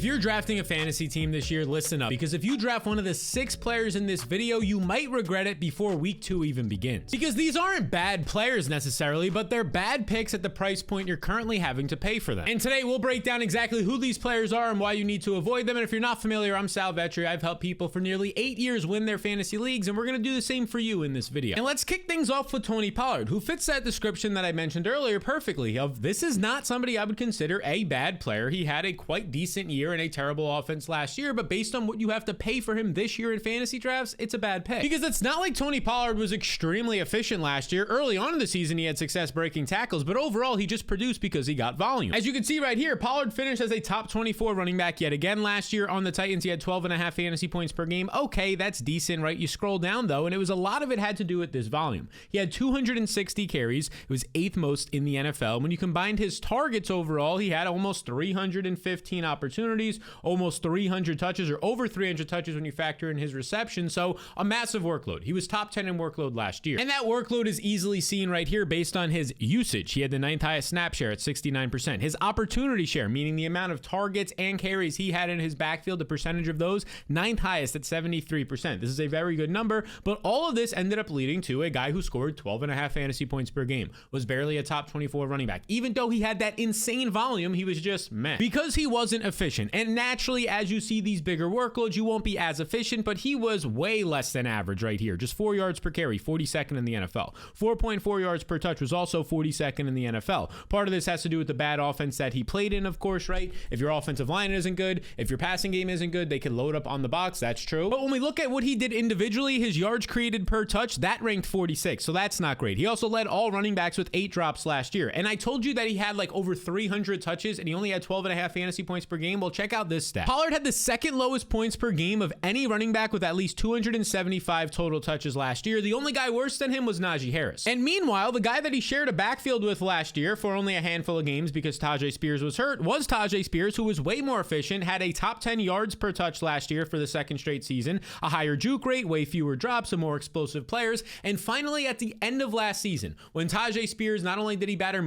If you're drafting a fantasy team this year, listen up, because if you draft one of the 6 players in this video, you might regret it before week 2 even begins. Because these aren't bad players necessarily, but they're bad picks at the price point you're currently having to pay for them. And today we'll break down exactly who these players are and why you need to avoid them. And if you're not familiar, I'm Sal Vetri. I've helped people for nearly 8 years win their fantasy leagues, and we're gonna do the same for you in this video. And let's kick things off with Tony Pollard, who fits that description that I mentioned earlier perfectly of this is not somebody I would consider a bad player. He had a quite decent year and a terrible offense last year, but based on what you have to pay for him this year in fantasy drafts, it's a bad pick. Because it's not like Tony Pollard was extremely efficient last year. Early on in the season, he had success breaking tackles, but overall, he just produced because he got volume. As you can see right here, Pollard finished as a top 24 running back yet again last year. On the Titans, he had 12.5 fantasy points per game. Okay, that's decent, right? You scroll down though, and it was a lot of it had to do with this volume. He had 260 carries. It was 8th most in the NFL. When you combined his targets overall, he had almost 315 opportunities, almost 300 touches, or over 300 touches when you factor in his reception. So a massive workload. He was top 10 in workload last year. And that workload is easily seen right here based on his usage. He had the 9th highest snap share at 69%. His opportunity share, meaning the amount of targets and carries he had in his backfield, the percentage of those, 9th highest at 73%. This is a very good number, but all of this ended up leading to a guy who scored 12.5 fantasy points per game, was barely a top 24 running back. Even though he had that insane volume, he was just meh. Because he wasn't efficient. And naturally, as you see these bigger workloads, you won't be as efficient, but he was way less than average right here. Just 4 yards per carry, 42nd in the NFL. 4.4 yards per touch was also 42nd in the NFL. Part of this has to do with the bad offense that he played in, of course, right? If your offensive line isn't good, if your passing game isn't good, they can load up on the box. That's true. But when we look at what he did individually, his yards created per touch, that ranked 46. So that's not great. He also led all running backs with 8 drops last year. And I told you that he had like over 300 touches and he only had 12.5 fantasy points per game. Well, check out this stat. Pollard had the 2nd lowest points per game of any running back with at least 275 total touches last year. The only guy worse than him was Najee Harris. And meanwhile, the guy that he shared a backfield with last year for only a handful of games because Tajay Spears was hurt was Tajay Spears, who was way more efficient, had a top 10 yards per touch last year for the 2nd straight season, a higher juke rate, way fewer drops, and more explosive players. And finally, at the end of last season, when Tajay Spears, not only did he battle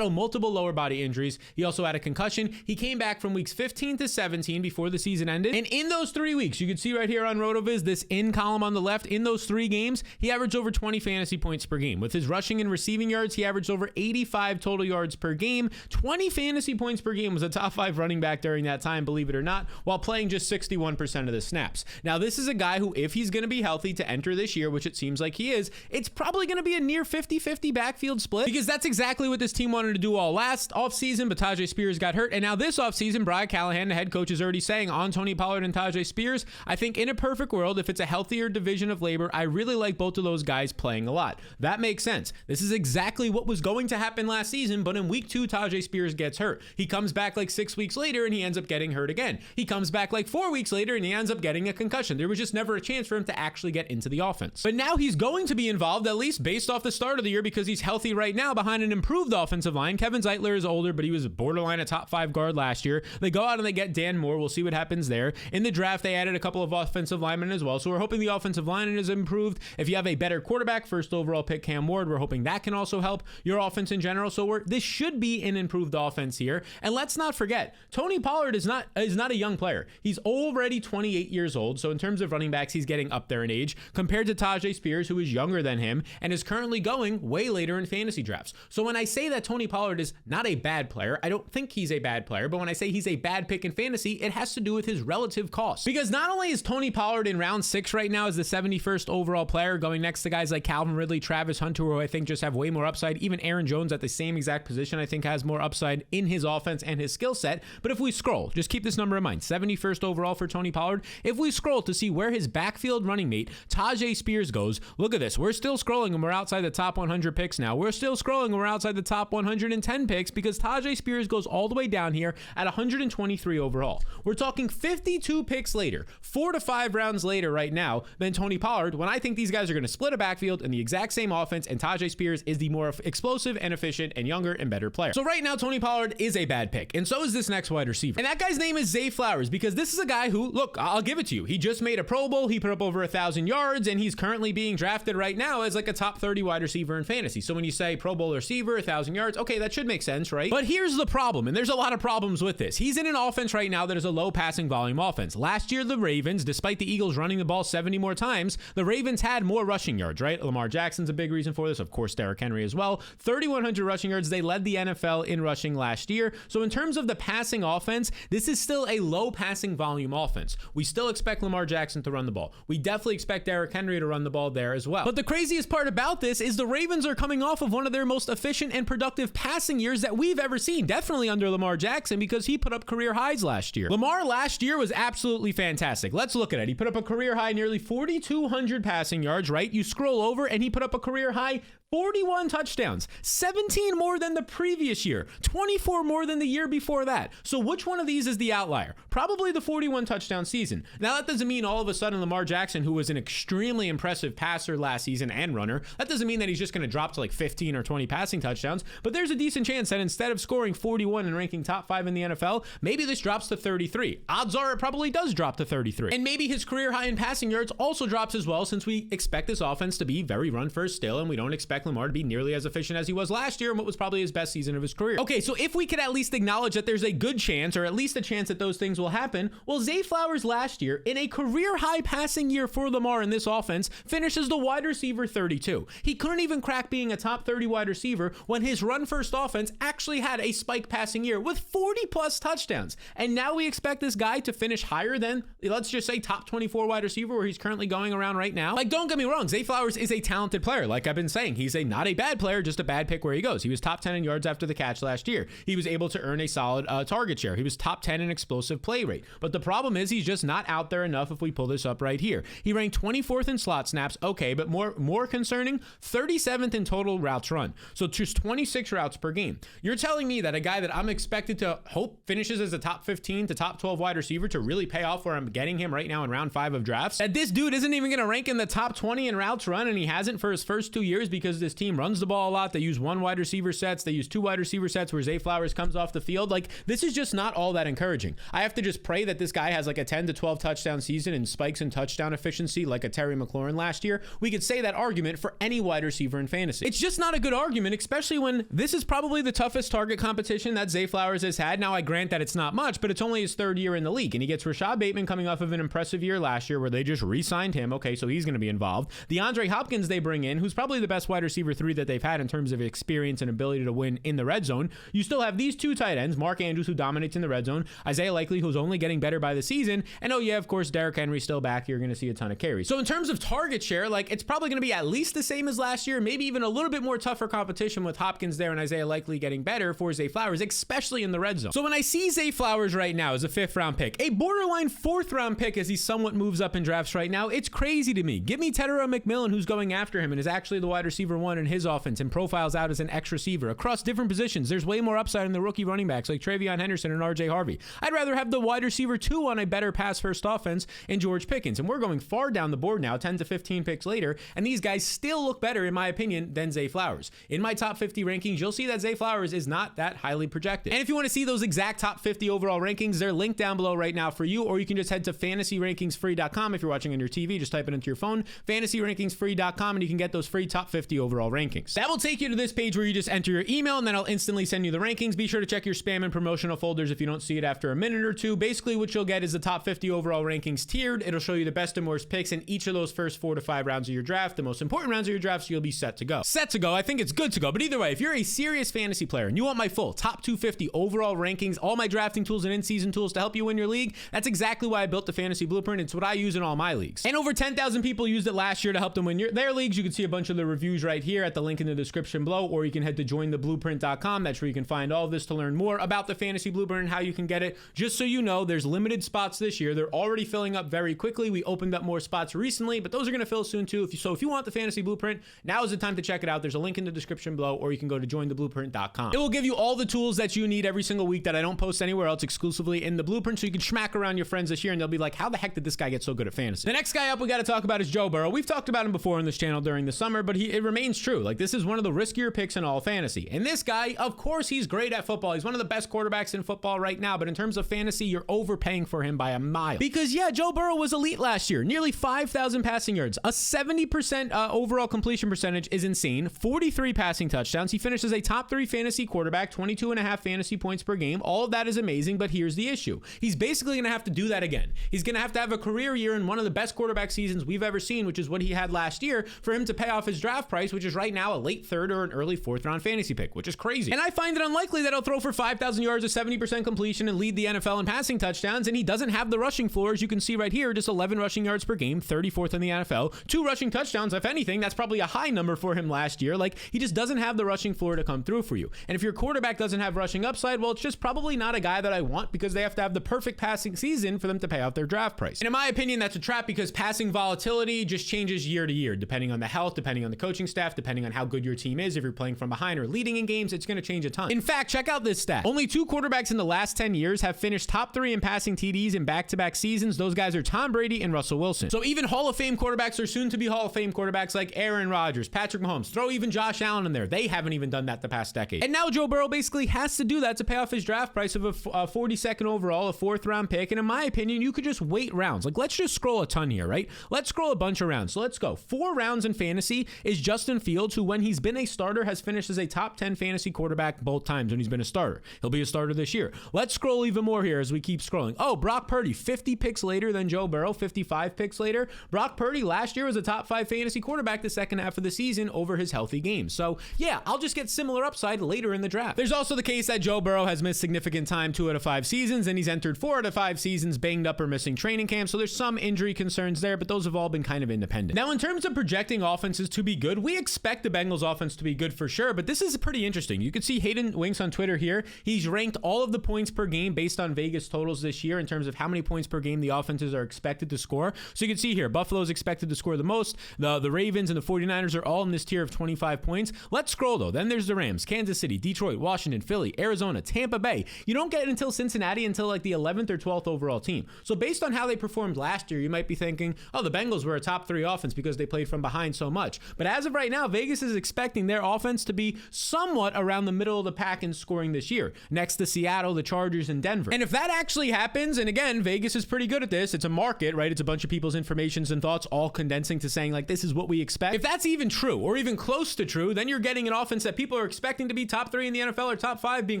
multiple lower body injuries, he also had a concussion. He came back from weeks 15 to 17 before the season ended. And in those 3 weeks, you can see right here on RotoViz, this in column on the left, in those 3 games, he averaged over 20 fantasy points per game. With his rushing and receiving yards, he averaged over 85 total yards per game. 20 fantasy points per game, was a top 5 running back during that time, believe it or not, while playing just 61% of the snaps. Now, this is a guy who, if he's going to be healthy to enter this year, which it seems like he is, it's probably going to be a near 50-50 backfield split, because that's exactly what this team wanted to do all last offseason, but Tajay Spears got hurt. And now this offseason, Brian Callahan, the head coach, is already saying on Tony Pollard and Tajay Spears, I think in a perfect world, if it's a healthier division of labor, I really like both of those guys playing a lot. That makes sense. This is exactly what was going to happen last season, but in week 2, Tajay Spears gets hurt. He comes back like 6 weeks later and he ends up getting hurt again. He comes back like 4 weeks later and he ends up getting a concussion. There was just never a chance for him to actually get into the offense. But now he's going to be involved, at least based off the start of the year, because he's healthy right now behind an improved offensive line. Kevin Zeitler is older, but he was borderline a top 5 guard last year. They go out and they get Dan Moore. We'll see what happens there. In the draft, they added a couple of offensive linemen as well. So we're hoping the offensive line is improved. If you have a better quarterback, 1st overall pick Cam Ward, we're hoping that can also help your offense in general. So this should be an improved offense here. And let's not forget, Tony Pollard is not a young player. He's already 28 years old. So in terms of running backs, he's getting up there in age compared to Tajay Spears, who is younger than him and is currently going way later in fantasy drafts. So when I say that Tony Pollard is not a bad player, I don't think he's a bad player, but when I say he's a bad pick in fantasy, it has to do with his relative cost. Because not only is Tony Pollard in round 6 right now as the 71st overall player, going next to guys like Calvin Ridley, Travis Hunter, who I think just have way more upside. Even Aaron Jones at the same exact position, I think has more upside in his offense and his skill set. But if we scroll, just keep this number in mind, 71st overall for Tony Pollard. If we scroll to see where his backfield running mate, Tajay Spears, goes, look at this. We're still scrolling and we're outside the top 100 picks now. We're still scrolling and we're outside the top 110 picks because Tajay Spears goes all the way down here at 123 overall. We're talking 52 picks later, 4 to 5 rounds later right now than Tony Pollard, when I think these guys are going to split a backfield in the exact same offense, and Tajay Spears is the more explosive and efficient and younger and better player. So right now, Tony Pollard is a bad pick, and so is this next wide receiver. And that guy's name is Zay Flowers, because this is a guy who, look, I'll give it to you. He just made a Pro Bowl. He put up over 1,000 yards, and he's currently being drafted right now as like a top 30 wide receiver in fantasy. So when you say Pro Bowl receiver, 1,000 yards, okay, that should make sense, right? But here's the problem, and there's a lot of problems problems with this. He's in an offense right now that is a low passing volume offense. Last year, the Ravens, despite the Eagles running the ball 70 more times, the Ravens had more rushing yards, right? Lamar Jackson's a big reason for this. Of course, Derrick Henry as well. 3,100 rushing yards. They led the NFL in rushing last year. So in terms of the passing offense, this is still a low passing volume offense. We still expect Lamar Jackson to run the ball. We definitely expect Derrick Henry to run the ball there as well. But the craziest part about this is the Ravens are coming off of one of their most efficient and productive passing years that we've ever seen, definitely under Lamar Jackson, because he put up career highs last year. Lamar last year was absolutely fantastic. Let's look at it. He put up a career high nearly 4,200 passing yards, right? You scroll over and he put up a career high 41 touchdowns, 17 more than the previous year, 24 more than the year before that. So which one of these is the outlier? Probably the 41 touchdown season. Now that doesn't mean all of a sudden Lamar Jackson, who was an extremely impressive passer last season and runner, that doesn't mean that he's just going to drop to like 15 or 20 passing touchdowns, but there's a decent chance that instead of scoring 41 and ranking top 5 in the NFL, maybe this drops to 33. Odds are it probably does drop to 33. And maybe his career high in passing yards also drops as well, since we expect this offense to be very run first still, and we don't expect Lamar to be nearly as efficient as he was last year in what was probably his best season of his career. Okay, so if we could at least acknowledge that there's a good chance, or at least a chance that those things will happen, well, Zay Flowers last year, in a career high passing year for Lamar in this offense, finishes the wide receiver 32. He couldn't even crack being a top 30 wide receiver when his run first offense actually had a spike passing year with 40 plus touchdowns. And now we expect this guy to finish higher than, let's just say, top 24 wide receiver, where he's currently going around right now. Like, don't get me wrong, Zay Flowers is a talented player. Like I've been saying, he's not a bad player, just a bad pick where he goes. He was top 10 in yards after the catch last year. He was able to earn a solid target share. He was top 10 in explosive play rate. But the problem is he's just not out there enough if we pull this up right here. He ranked 24th in slot snaps, okay, but more concerning, 37th in total routes run. So just 26 routes per game. You're telling me that a guy that I'm expected to hope finishes as a top 15 to top 12 wide receiver to really pay off where I'm getting him right now in round 5 of drafts, that this dude isn't even going to rank in the top 20 in routes run, and he hasn't for his first 2 years because this team runs the ball a lot. They use 1 wide receiver sets. They use 2 wide receiver sets where Zay Flowers comes off the field. Like, this is just not all that encouraging. I have to just pray that this guy has like a 10 to 12 touchdown season and spikes in touchdown efficiency like a Terry McLaurin last year. We could say that argument for any wide receiver in fantasy. It's just not a good argument, especially when this is probably the toughest target competition that Zay Flowers has had. Now, I grant that it's not much, but it's only his 3rd year in the league, and he gets Rashad Bateman coming off of an impressive year last year where they just re-signed him. Okay, so he's going to be involved. DeAndre Hopkins they bring in, who's probably the best wide receiver 3 that they've had in terms of experience and ability to win in the red zone. You still have these 2 tight ends, Mark Andrews, who dominates in the red zone, Isaiah Likely, who's only getting better by the season, and oh yeah, of course, Derrick Henry still back. You're going to see a ton of carries. So in terms of target share, like, it's probably going to be at least the same as last year, maybe even a little bit more tougher competition with Hopkins there and Isaiah Likely getting better for Zay Flowers, especially in the red zone. So when I see Zay Flowers right now as a 5th round pick, a borderline 4th round pick as he somewhat moves up in drafts right now, it's crazy to me. Give me Tedera McMillan, who's going after him and is actually the wide receiver 1 in his offense and profiles out as an X receiver across different positions. There's way more upside in the rookie running backs like Travion Henderson and RJ Harvey. I'd rather have the wide receiver 2 on a better pass first offense in George Pickens. And we're going far down the board now, 10 to 15 picks later, and these guys still look better, in my opinion, than Zay Flowers. In my top 50 rankings, you'll see that Zay Flowers is not that highly projected. And if you want to see those exact top 50 overall rankings, they're linked down below right now for you, or you can just head to fantasyrankingsfree.com. If you're watching on your TV, just type it into your phone, fantasyrankingsfree.com, and you can get those free top 50 overall rankings. That will take you to this page where you just enter your email, and then I'll instantly send you the rankings. Be sure to check your spam and promotional folders if you don't see it after a minute or two. Basically, what you'll get is the top 50 overall rankings tiered. It'll show you the best and worst picks in each of those first 4 to 5 rounds of your draft, the most important rounds of your draft, so you'll be set to go. Set to go, I think it's good to go, but either way, if you're a serious fantasy player and you want my full top 250 overall rankings, all my drafting tools and in-season tools to help you win your league, that's exactly why I built the Fantasy Blueprint. It's what I use in all my leagues. And over 10,000 people used it last year to help them win their leagues. You can see a bunch of the reviews right here at the link in the description below, or you can head to jointheblueprint.com. That's where you can find all of this to learn more about the Fantasy Blueprint and how you can get it. Just so you know, there's limited spots this year. They're already filling up very quickly. We opened up more spots recently, but those are going to fill soon too. So if you want the Fantasy Blueprint, now is the time to check it out. There's a link in the description below, or you can go to jointheblueprint.com. It will give you all the tools that you need every single week that I don't post anywhere else, exclusively in the Blueprint, so you can smack around your friends this year and they'll be like, how the heck did this guy get so good at fantasy? The next guy up we got to talk about is Joe Burrow. We've talked about him before on this channel during the summer, but it remains remains true. Like, this is one of the riskier picks in all fantasy. And this guy, of course, he's great at football. He's one of the best quarterbacks in football right now. But in terms of fantasy, you're overpaying for him by a mile. Because, yeah, Joe Burrow was elite last year. Nearly 5,000 passing yards. A 70% overall completion percentage is insane. 43 passing touchdowns. He finished as a top 3 fantasy quarterback, 22.5 fantasy points per game. All of that is amazing, but here's the issue. He's basically going to have to do that again. He's going to have a career year in one of the best quarterback seasons we've ever seen, which is what he had last year, for him to pay off his draft price, which is right now a late 3rd or an early 4th round fantasy pick, which is crazy. And I find it unlikely that he'll throw for 5,000 yards, a 70% completion, and lead the NFL in passing touchdowns, and he doesn't have the rushing floor, as you can see right here, just 11 rushing yards per game, 34th in the NFL, 2 rushing touchdowns. If anything, that's probably a high number for him last year. Like, he just doesn't have the rushing floor to come through for you. And if your quarterback doesn't have rushing upside, well, it's just probably not a guy that I want, because they have to have the perfect passing season for them to pay out their draft price. And in my opinion, that's a trap, because passing volatility just changes year to year, depending on the health, depending on the coaching staff, depending on how good your team is. If you're playing from behind or leading in games, it's going to change a ton. In fact, check out this stat. Only 2 quarterbacks in the last 10 years have finished top 3 in passing TDs in back-to-back seasons. Those guys are Tom Brady and Russell Wilson. So even Hall of Fame quarterbacks, or soon to be Hall of Fame quarterbacks, like Aaron Rodgers, Patrick Mahomes, throw even Josh Allen in there. They haven't even done that the past decade. And now Joe Burrow basically has to do that to pay off his draft price of a 42nd overall, a 4th round pick. And in my opinion, you could just wait rounds. Like, let's just scroll a ton here, right? Let's scroll a bunch of rounds. So let's go. 4 rounds in fantasy is Justin Fields, who, when he's been a starter, has finished as a top 10 fantasy quarterback both times when he's been a starter. He'll be a starter this year. Let's scroll even more here as we keep scrolling. Oh, Brock Purdy, 50 picks later than Joe Burrow, 55 picks later. Brock Purdy last year was a top 5 fantasy quarterback the second half of the season over his healthy games. So yeah, I'll just get similar upside later in the draft. There's also the case that Joe Burrow has missed significant time 2 out of 5 seasons, and he's entered 4 out of 5 seasons banged up or missing training camp. So there's some injury concerns there, but those have all been kind of independent. Now, in terms of projecting offenses to be good, we expect the Bengals offense to be good for sure, but this is pretty interesting. You can see Hayden Winks on Twitter here. He's ranked all of the points per game based on Vegas totals this year in terms of how many points per game the offenses are expected to score. So you can see here, Buffalo's expected to score the most. The Ravens and the 49ers are all in this tier of 25 points. Let's scroll though. Then there's the Rams, Kansas City, Detroit, Washington, Philly, Arizona, Tampa Bay. You don't get it until Cincinnati until like the 11th or 12th overall team. So based on how they performed last year, you might be thinking, oh, the Bengals were a top 3 offense because they played from behind so much. But as of right now, Vegas is expecting their offense to be somewhat around the middle of the pack in scoring this year, next to Seattle, the Chargers, and Denver. And if that actually happens, and again, Vegas is pretty good at this, it's a market, right? It's a bunch of people's informations and thoughts all condensing to saying like, this is what we expect. If that's even true, or even close to true, then you're getting an offense that people are expecting to be top 3 in the NFL or top 5, being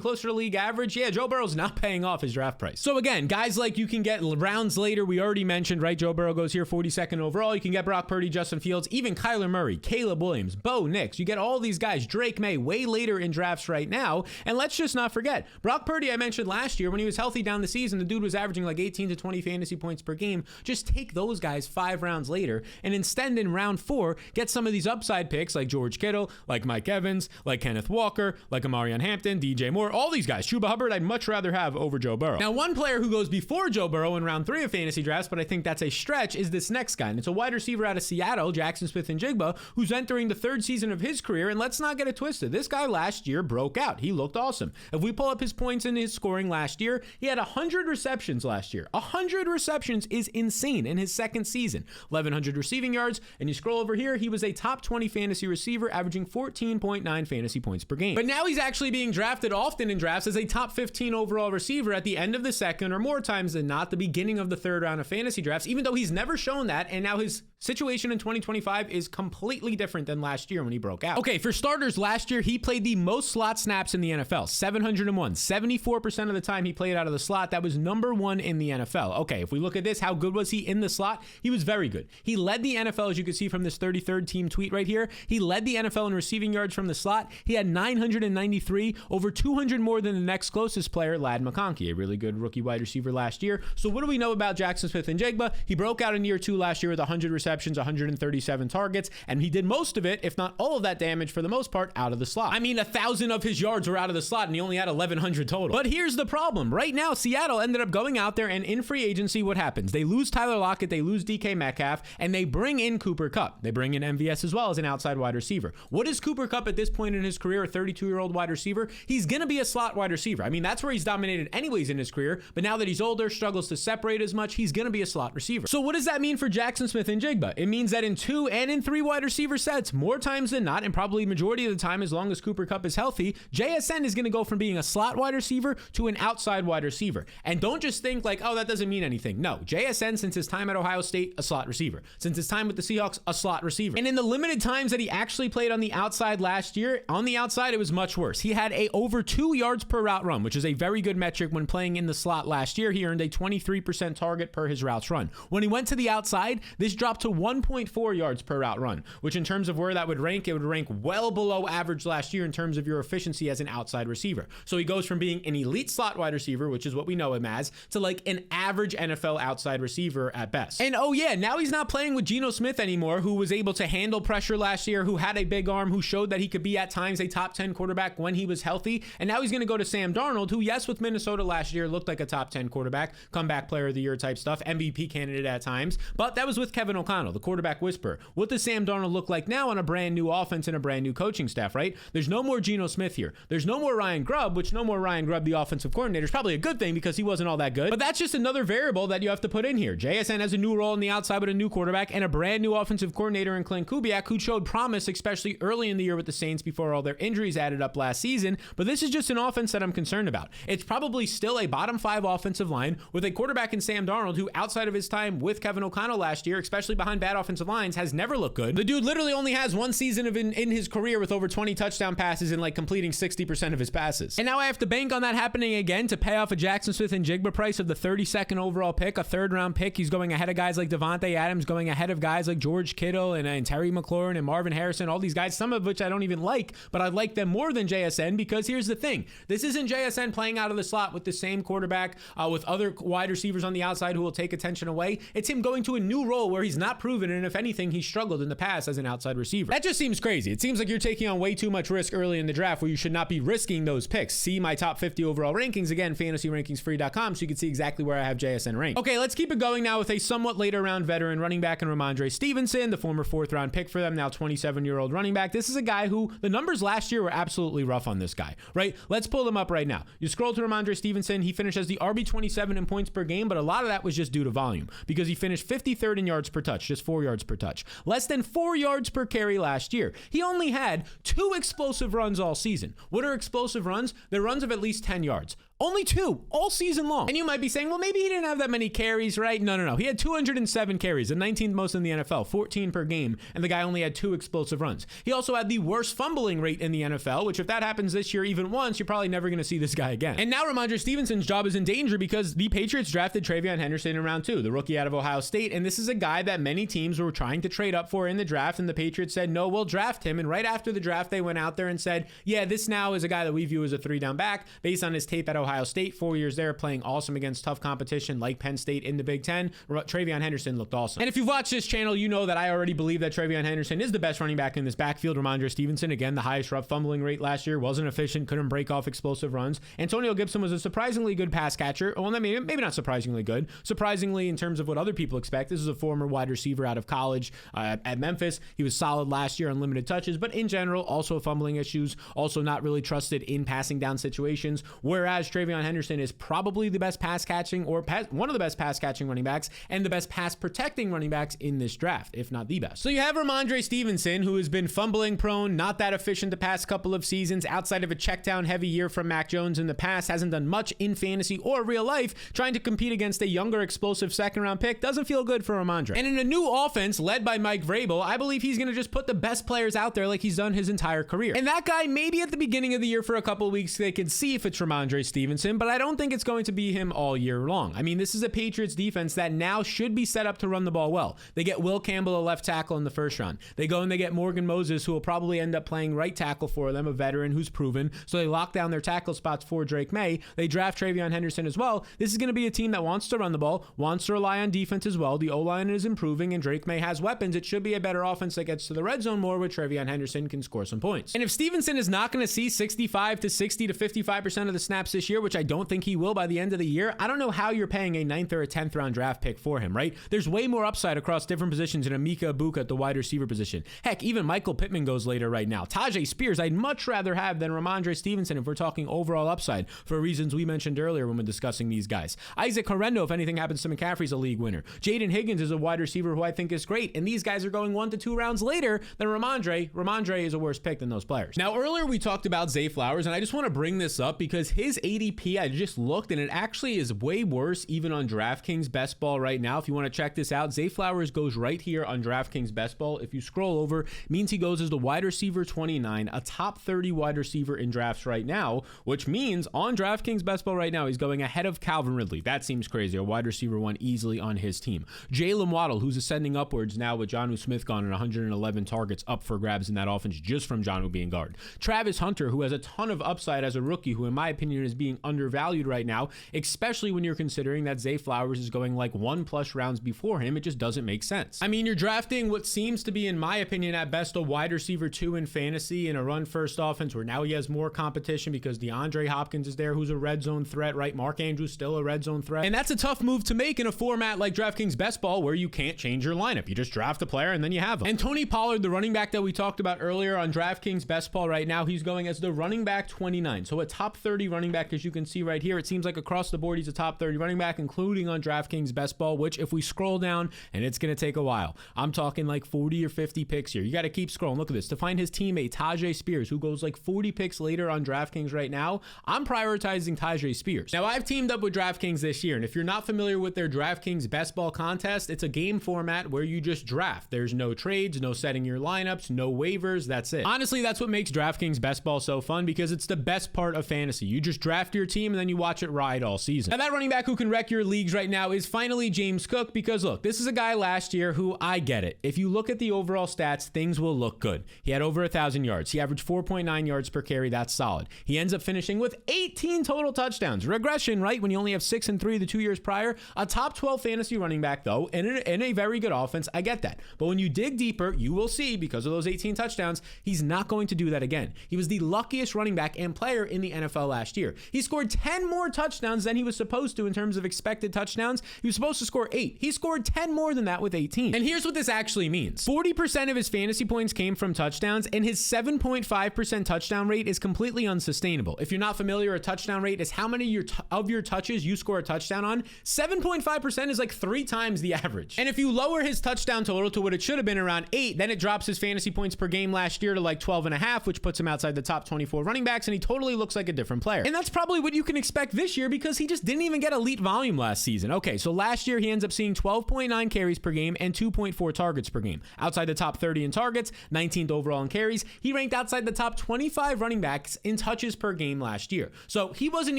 closer to league average. Yeah, Joe Burrow's not paying off his draft price. So again, guys like you can get rounds later, we already mentioned, right? Joe Burrow goes here 42nd overall. You can get Brock Purdy, Justin Fields, even Kyler Murray, Caleb Williams, Bo Nix. You get all these guys, Drake May, way later in drafts right now. And let's just not forget, Brock Purdy, I mentioned last year, when he was healthy down the season, the dude was averaging like 18 to 20 fantasy points per game. Just take those guys 5 rounds later, and instead in round 4, get some of these upside picks like George Kittle, like Mike Evans, like Kenneth Walker, like Amarian Hampton, DJ Moore, all these guys. Chuba Hubbard, I'd much rather have over Joe Burrow. Now, one player who goes before Joe Burrow in round 3 of fantasy drafts, but I think that's a stretch, is this next guy. And it's a wide receiver out of Seattle, Jackson Smith-Njigba, who's entering the 3rd season of his career. And let's not get it twisted. This guy last year broke out. He looked awesome. If we pull up his points and his scoring last year, he had 100 receptions last year. 100 receptions is insane in his 2nd season. 1,100 receiving yards. And you scroll over here, he was a top 20 fantasy receiver, averaging 14.9 fantasy points per game. But now he's actually being drafted often in drafts as a top 15 overall receiver at the end of the 2nd, or more times than not, the beginning of the 3rd round of fantasy drafts, even though he's never shown that. And now his situation in 2025 is completely different than last year when he broke out. Okay, for starters, last year he played the most slot snaps in the NFL, 701. 74% of the time he played out of the slot. That was number 1 in the NFL. Okay, if we look at this, how good was he in the slot? He was very good. He led the NFL, as you can see from this 33rd team tweet right here. He led the NFL in receiving yards from the slot. He had 993, over 200 more than the next closest player, Ladd McConkey, a really good rookie wide receiver last year. So what do we know about Jackson Smith-Njigba? He broke out in year 2 last year with 100 receptions, 137 targets, and he did most of it, if not all of that damage for the most part, out of the slot. I mean, 1,000 of his yards were out of the slot, and he only had 1,100 total. But here's the problem. Right now, Seattle ended up going out there, and in free agency, what happens? They lose Tyler Lockett, they lose DK Metcalf, and they bring in Cooper Kupp. They bring in MVS as well as an outside wide receiver. What is Cooper Kupp at this point in his career, a 32-year-old wide receiver? He's going to be a slot wide receiver. I mean, that's where he's dominated anyways in his career, but now that he's older, struggles to separate as much, he's going to be a slot receiver. So what does that mean for Jackson Smith-Njigba? It means that in 2 and in 3 wide receiver sets, offense, more times than not, and probably majority of the time as long as Cooper Kupp is healthy, JSN is going to go from being a slot wide receiver to an outside wide receiver. And don't just think like, oh, that doesn't mean anything. No, JSN, since his time at Ohio State, a slot receiver. Since his time with the Seahawks, a slot receiver. And in the limited times that he actually played on the outside last year, on the outside, it was much worse. He had a over 2 yards per route run, which is a very good metric when playing in the slot last year. He earned a 23% target per his routes run. When he went to the outside, this dropped to 1.4 yards per route run, which in terms of where that would rank, it would rank well below average last year in terms of your efficiency as an outside receiver. So he goes from being an elite slot wide receiver, which is what we know him as, to like an average NFL outside receiver at best. And oh yeah, now he's not playing with Geno Smith anymore, who was able to handle pressure last year, who had a big arm, who showed that he could be at times a top 10 quarterback when he was healthy. And now he's going to go to Sam Darnold, who, yes, with Minnesota last year looked like a top 10 quarterback, comeback player of the year type stuff, MVP candidate at times, but that was with Kevin O'Connell, the quarterback whisperer. What does Sam Darnold look like now on a brand new offense and a brand new coaching staff, right? There's no more Geno Smith here. There's no more Ryan Grubb, which no more Ryan Grubb, the offensive coordinator, is probably a good thing because he wasn't all that good, but that's just another variable that you have to put in here. JSN has a new role on the outside with a new quarterback and a brand new offensive coordinator in Clint Kubiak, who showed promise, especially early in the year with the Saints before all their injuries added up last season. But this is just an offense that I'm concerned about. It's probably still a bottom 5 offensive line with a quarterback in Sam Darnold, who outside of his time with Kevin O'Connell last year, especially behind bad offensive lines, has never looked good. The dude literally only has one season in his career with over 20 touchdown passes and like completing 60% of his passes. And now I have to bank on that happening again to pay off a Jackson Smith and Jigba price of the 32nd overall pick, a 3rd round pick. He's going ahead of guys like Devontae Adams, going ahead of guys like George Kittle and Terry McLaurin and Marvin Harrison, all these guys, some of which I don't even like, but I like them more than JSN because here's the thing. This isn't JSN playing out of the slot with the same quarterback, with other wide receivers on the outside who will take attention away. It's him going to a new role where he's not proven, and if anything, he's struggled in the past as an outside receiver. That just seems crazy. It seems like you're taking on way too much risk early in the draft where you should not be risking those picks. See my top 50 overall rankings, again, fantasyrankingsfree.com, so you can see exactly where I have JSN ranked. Okay, let's keep it going now with a somewhat later round veteran running back in Ramondre Stevenson, the former 4th round pick for them, now 27-year-old running back. This is a guy who the numbers last year were absolutely rough on this guy, right? Let's pull them up right now. You scroll to Ramondre Stevenson, he finished as the RB27 in points per game, but a lot of that was just due to volume because he finished 53rd in yards per touch, just 4 yards per touch. Less than 4 yards per carry last year. He only had 2 explosive runs all season. What are explosive runs? They're runs of at least 10 yards. Only 2 all season long. And you might be saying, well, maybe he didn't have that many carries, right? No. He had 207 carries, the 19th most in the NFL, 14 per game, and the guy only had 2 explosive runs. He also had the worst fumbling rate in the NFL, which if that happens this year even once, you're probably never going to see this guy again. And now Ramondre Stevenson's job is in danger because the Patriots drafted TreVeyon Henderson in round 2, the rookie out of Ohio State, and this is a guy that many teams were trying to trade up for in the draft, and the Patriots said, no, we'll draft him. And right after the draft, they went out there and said, yeah, this now is a guy that we view as a 3-down back based on his tape at Ohio State. 4 years there, playing awesome against tough competition like Penn State in the Big Ten. TreVeyon Henderson looked awesome. And if you've watched this channel, you know that I already believe that TreVeyon Henderson is the best running back in this backfield. Ramondre Stevenson, again, the highest rough fumbling rate last year, wasn't efficient, couldn't break off explosive runs. Antonio Gibson was a surprisingly good pass catcher. Well, maybe not surprisingly good. Surprisingly, in terms of what other people expect, this is a former wide receiver out of college at Memphis. He was solid last year on limited touches, but in general, also fumbling issues, also not really trusted in passing down situations, whereas TreVeyon Henderson is probably the best pass catching or one of the best pass catching running backs and the best pass protecting running backs in this draft, if not the best. So you have Ramondre Stevenson, who has been fumbling prone, not that efficient the past couple of seasons, outside of a check down heavy year from Mac Jones in the past, hasn't done much in fantasy or real life, trying to compete against a younger explosive 2nd round pick doesn't feel good for Ramondre. And in a new offense led by Mike Vrabel, I believe he's going to just put the best players out there like he's done his entire career. And that guy, maybe at the beginning of the year for a couple of weeks, they could see if it's Ramondre Stevenson, but I don't think it's going to be him all year long. I mean, this is a Patriots defense that now should be set up to run the ball well. They get Will Campbell, a left tackle, in the 1st round. They go and they get Morgan Moses, who will probably end up playing right tackle for them, a veteran who's proven. So they lock down their tackle spots for Drake May. They draft TreVeyon Henderson as well. This is going to be a team that wants to run the ball, wants to rely on defense as well. The O-line is improving and Drake May has weapons. It should be a better offense that gets to the red zone more where TreVeyon Henderson can score some points. And if Stevenson is not going to see 65 to 60 to 55% of the snaps this year, year, which I don't think he will by the end of the year, I don't know how you're paying a 9th or a 10th round draft pick for him, right? There's way more upside across different positions in Emeka Egbuka at the wide receiver position. Heck, even Michael Pittman goes later right now. Tajay Spears, I'd much rather have than Ramondre Stevenson if we're talking overall upside for reasons we mentioned earlier when we're discussing these guys. Isaac Horrendo, if anything happens to McCaffrey's a league winner. Jaden Higgins is a wide receiver who I think is great, and these guys are going 1 to 2 rounds later than Ramondre. Ramondre is a worse pick than those players. Now, earlier we talked about Zay Flowers, and I just want to bring this up because his ADP, I just looked, and it actually is way worse even on DraftKings Best Ball right now. If you want to check this out, Zay Flowers goes right here on DraftKings Best Ball. If you scroll over, it means he goes as the wide receiver 29, a top 30 wide receiver in drafts right now, which means on DraftKings Best Ball right now, he's going ahead of Calvin Ridley. That seems crazy. A wide receiver 1 easily on his team. Jalen Waddle, who's ascending upwards now with Jonnu Smith gone and 111 targets up for grabs in that offense just from Jonnu being guard. Travis Hunter, who has a ton of upside as a rookie, who in my opinion is being undervalued right now, especially when you're considering that Zay Flowers is going like 1+ rounds before him. It just doesn't make sense. I mean, you're drafting what seems to be, in my opinion, at best, a wide receiver 2 in fantasy in a run-first offense where now he has more competition because DeAndre Hopkins is there, who's a red zone threat, right? Mark Andrews still a red zone threat. And that's a tough move to make in a format like DraftKings Best Ball where you can't change your lineup. You just draft a player and then you have him. And Tony Pollard, the running back that we talked about earlier on DraftKings Best Ball right now, he's going as the running back 29. So a top 30 running back, as you can see right here. It seems like across the board, he's a top 30 running back, including on DraftKings Best Ball, which if we scroll down, and it's going to take a while, I'm talking like 40 or 50 picks here. You got to keep scrolling. Look at this. To find his teammate, Tajay Spears, who goes like 40 picks later on DraftKings right now, I'm prioritizing Tajay Spears. Now, I've teamed up with DraftKings this year, and if you're not familiar with their DraftKings Best Ball contest, it's a game format where you just draft. There's no trades, no setting your lineups, no waivers. That's it. Honestly, that's what makes DraftKings Best Ball so fun because it's the best part of fantasy. You just draft your team and then you watch it ride all season. Now, that running back who can wreck your leagues right now is finally James Cook because, look, this is a guy last year who, I get it. If you look at the overall stats, things will look good. He had over 1,000 yards. He averaged 4.9 yards per carry. That's solid. He ends up finishing with 18 total touchdowns. Regression, right? When you only have 6 and 3 the 2 years prior. A top 12 fantasy running back, though, in a very good offense. I get that. But when you dig deeper, you will see, because of those 18 touchdowns, he's not going to do that again. He was the luckiest running back and player in the NFL last year. He scored 10 more touchdowns than he was supposed to in terms of expected touchdowns. He was supposed to score 8. He scored 10 more than that with 18. And here's what this actually means. 40% of his fantasy points came from touchdowns, and his 7.5% touchdown rate is completely unsustainable. If you're not familiar, a touchdown rate is how many of your touches you score a touchdown on. 7.5% is like 3 times the average. And if you lower his touchdown total to what it should have been around 8, then it drops his fantasy points per game last year to like 12.5, which puts him outside the top 24 running backs, and he totally looks like a different player. And that's probably what you can expect this year because he just didn't even get elite volume last season. Okay, so last year he ends up seeing 12.9 carries per game and 2.4 targets per game. Outside the top 30 in targets, 19th overall in carries. He ranked outside the top 25 running backs in touches per game last year. So he wasn't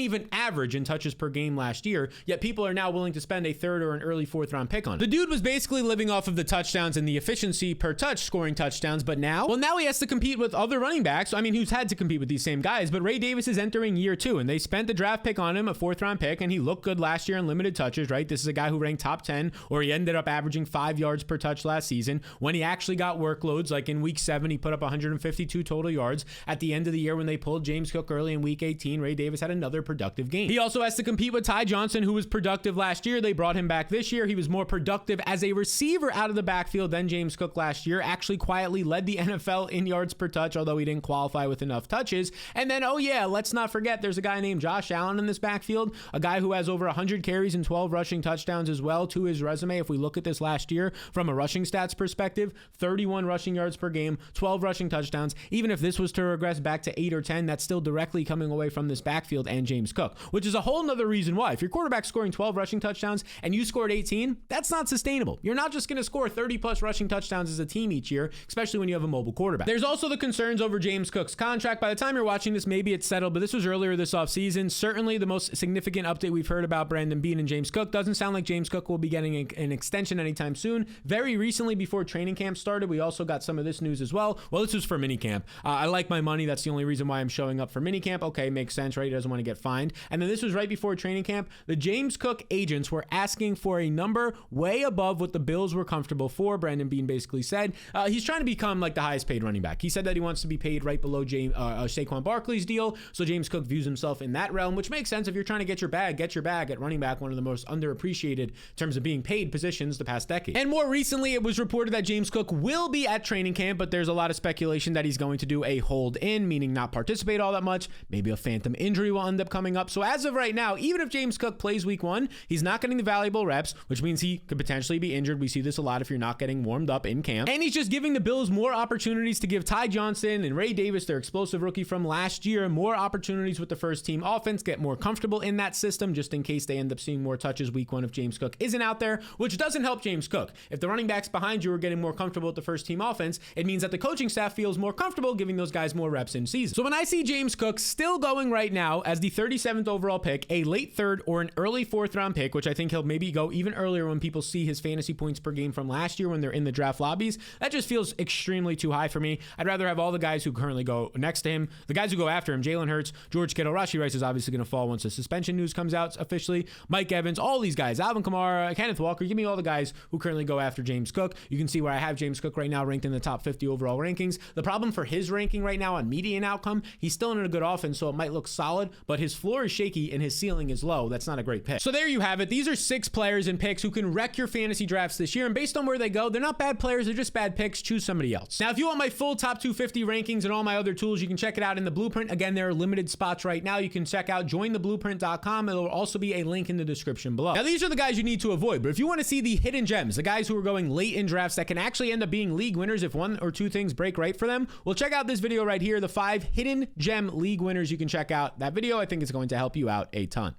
even average in touches per game last year, yet people are now willing to spend a 3rd or an early 4th round pick on him. The dude was basically living off of the touchdowns and the efficiency per touch scoring touchdowns, but now he has to compete with other running backs. I mean, who's had to compete with these same guys, but Ray Davis is entering year 2, and they spent the draft pick on him, a 4th round pick, and he looked good last year in limited touches, right? This is a guy who ranked top 10, or he ended up averaging 5 yards per touch last season. When he actually got workloads, like in week 7, he put up 152 total yards. At the end of the year, when they pulled James Cook early in week 18, Ray Davis had another productive game. He also has to compete with Ty Johnson, who was productive last year. They brought him back this year. He was more productive as a receiver out of the backfield than James Cook last year. Actually quietly led the NFL in yards per touch, although he didn't qualify with enough touches. And then, oh yeah, let's not forget there's a guy named Josh Allen in this backfield, a guy who has over 100 carries and 12 rushing touchdowns as well to his resume. If we look at this last year from a rushing stats perspective, 31 rushing yards per game, 12 rushing touchdowns. Even if this was to regress back to 8 or 10, that's still directly coming away from this backfield and James Cook, which is a whole nother reason why. If your quarterback's scoring 12 rushing touchdowns and you scored 18, that's not sustainable. You're not just going to score 30 plus rushing touchdowns as a team each year, especially when you have a mobile quarterback. There's also the concerns over James Cook's contract. By the time you're watching this, maybe it's settled, but this was earlier this offseason. Certainly the most significant update we've heard about Brandon Beane and James Cook. Doesn't sound like James Cook will be getting an extension anytime soon. Very recently, before training camp started, we also got some of this news as well. Well, this was for minicamp. I like my money. That's the only reason why I'm showing up for minicamp. Okay, makes sense, right? He doesn't want to get fined. And then this was right before training camp. The James Cook agents were asking for a number way above what the Bills were comfortable for. Brandon Beane basically said he's trying to become like the highest paid running back. He said that he wants to be paid right below Saquon Barkley's deal. So James Cook views himself in that realm, which makes sense if you're trying to get your bag at running back, one of the most underappreciated in terms of being paid positions the past decade. And more recently, it was reported that James Cook will be at training camp, but there's a lot of speculation that he's going to do a hold in, meaning not participate all that much. Maybe a phantom injury will end up coming up. So as of right now, even if James Cook plays week 1, he's not getting the valuable reps, which means he could potentially be injured. We see this a lot if you're not getting warmed up in camp. And he's just giving the Bills more opportunities to give Ty Johnson and Ray Davis, their explosive rookie from last year, more opportunities with the first team offense, get more comfortable in that system just in case they end up seeing more touches week 1 if James Cook isn't out there, which doesn't help James Cook. If the running backs behind you are getting more comfortable with the first team offense, it means that the coaching staff feels more comfortable giving those guys more reps in season. So when I see James Cook still going right now as the 37th overall pick, a late 3rd or an early 4th round pick, which I think he'll maybe go even earlier when people see his fantasy points per game from last year when they're in the draft lobbies, that just feels extremely too high for me. I'd rather have all the guys who currently go next to him, the guys who go after him, Jalen Hurts, George Kittle, Rashee Rice is obviously going to fall once the suspension news comes out officially, Mike Evans, all these guys, Alvin Kamara, Kenneth Walker, give me all the guys who currently go after James Cook. You can see where I have James Cook right now ranked in the top 50 overall rankings. The problem for his ranking right now on median outcome, he's still in a good offense, so it might look solid, but his floor is shaky and his ceiling is low. That's not a great pick. So there you have it. These are 6 players and picks who can wreck your fantasy drafts this year, and based on where they go, they're not bad players, they're just bad picks. Choose somebody else. Now, if you want my full top 250 rankings and all my other tools, you can check it out in the Blueprint. Again, there are limited spots right now. You can check out jointheblueprint.com. There will also be a link in the description below. Now, these are the guys you need to avoid, but if you want to see the hidden gems, the guys who are going late in drafts that can actually end up being league winners if 1 or 2 things break right for them, well, check out this video right here, the 5 hidden gem league winners you can check out. That video, I think, is going to help you out a ton.